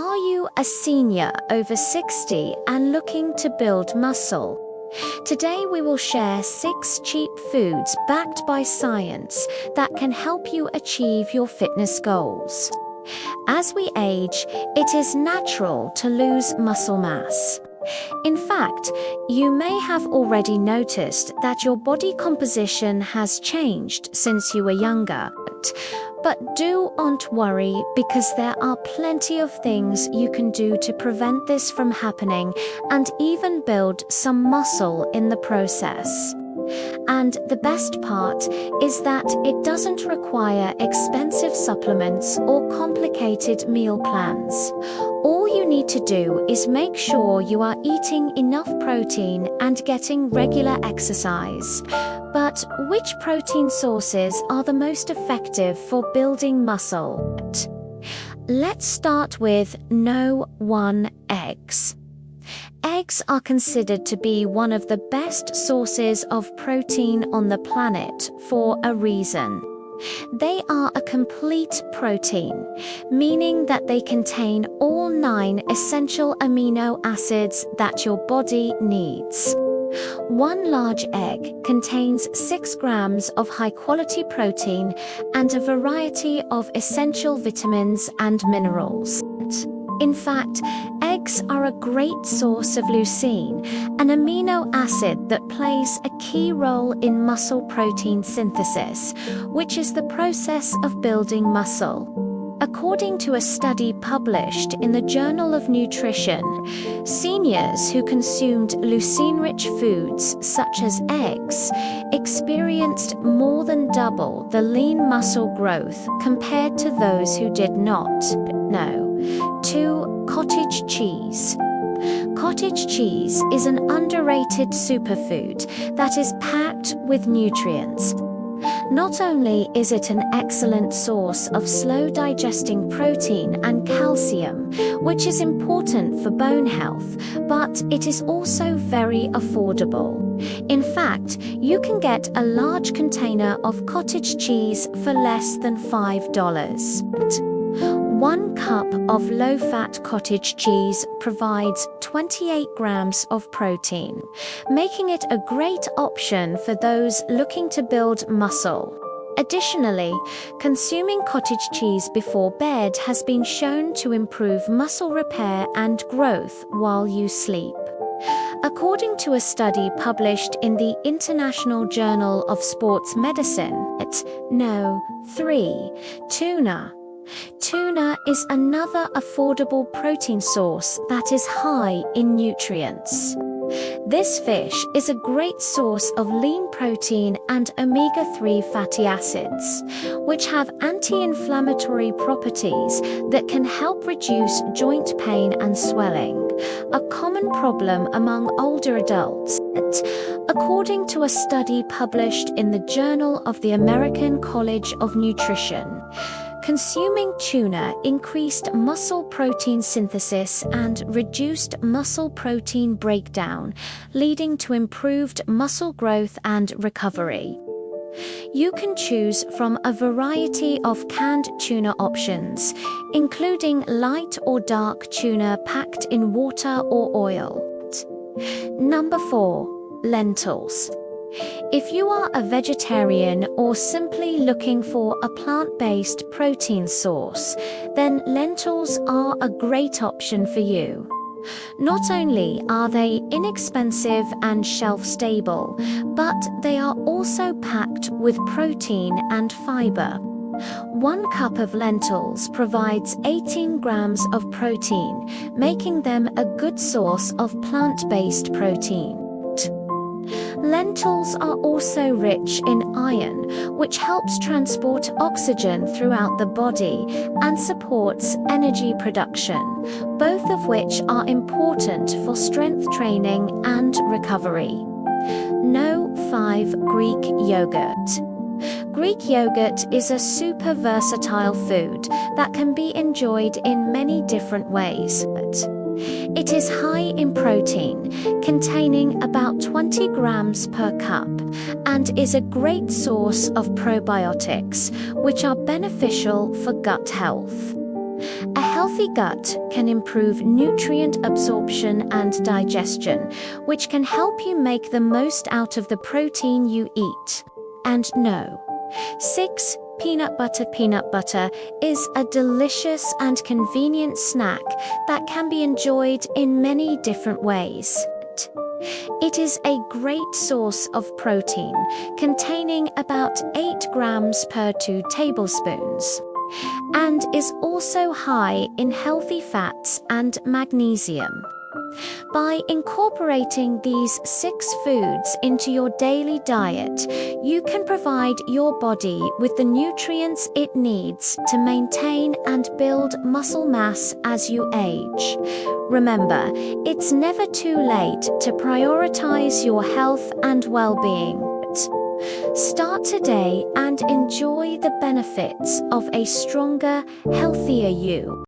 Are you a senior over 60 and looking to build muscle? Today we will share 6 cheap foods backed by science that can help you achieve your fitness goals. As we age, it is natural to lose muscle mass. In fact, you may have already noticed that your body composition has changed since you were younger. But do not worry, because there are plenty of things you can do to prevent this from happening and even build some muscle in the process. And the best part is that it doesn't require expensive supplements or complicated meal plans. All you need to do is make sure you are eating enough protein and getting regular exercise. But which protein sources are the most effective for building muscle? Let's start with No. 1. Eggs. Eggs are considered to be one of the best sources of protein on the planet for a reason. They are a complete protein, meaning that they contain all 9 essential amino acids that your body needs. One large egg contains 6 grams of high-quality protein and a variety of essential vitamins and minerals. In fact, eggs are a great source of leucine, an amino acid that plays a key role in muscle protein synthesis, which is the process of building muscle. According to a study published in the Journal of Nutrition, seniors who consumed leucine-rich foods such as eggs experienced more than double the lean muscle growth compared to those who did not. No. 2. Cottage cheese. Cottage cheese is an underrated superfood that is packed with nutrients. Not only is it an excellent source of slow-digesting protein and calcium, which is important for bone health, but it is also very affordable. In fact, you can get a large container of cottage cheese for less than $5. 1 cup of low-fat cottage cheese provides 28 grams of protein, making it a great option for those looking to build muscle. Additionally, consuming cottage cheese before bed has been shown to improve muscle repair and growth while you sleep. According to a study published in the International Journal of Sports Medicine, No. 3. Tuna. Tuna is another affordable protein source that is high in nutrients. This fish is a great source of lean protein and omega-3 fatty acids, which have anti-inflammatory properties that can help reduce joint pain and swelling, a common problem among older adults. According to a study published in the Journal of the American College of Nutrition, consuming tuna increased muscle protein synthesis and reduced muscle protein breakdown, leading to improved muscle growth and recovery. You can choose from a variety of canned tuna options, including light or dark tuna packed in water or oil. Number 4. Lentils. If you are a vegetarian or simply looking for a plant-based protein source, then lentils are a great option for you. Not only are they inexpensive and shelf-stable, but they are also packed with protein and fiber. 1 cup of lentils provides 18 grams of protein, making them a good source of plant-based protein. Lentils are also rich in iron, which helps transport oxygen throughout the body and supports energy production, both of which are important for strength training and recovery. No. 5. Greek yogurt. Greek yogurt is a super versatile food that can be enjoyed in many different ways. It is high in protein, containing about 20 grams per cup, and is a great source of probiotics, which are beneficial for gut health. A healthy gut can improve nutrient absorption and digestion, which can help you make the most out of the protein you eat. And no. 6. Peanut butter. Peanut butter is a delicious and convenient snack that can be enjoyed in many different ways. It is a great source of protein, containing about 8 grams per 2 tablespoons, and is also high in healthy fats and magnesium. By incorporating these 6 foods into your daily diet, you can provide your body with the nutrients it needs to maintain and build muscle mass as you age. Remember, it's never too late to prioritize your health and well-being. Start today and enjoy the benefits of a stronger, healthier you.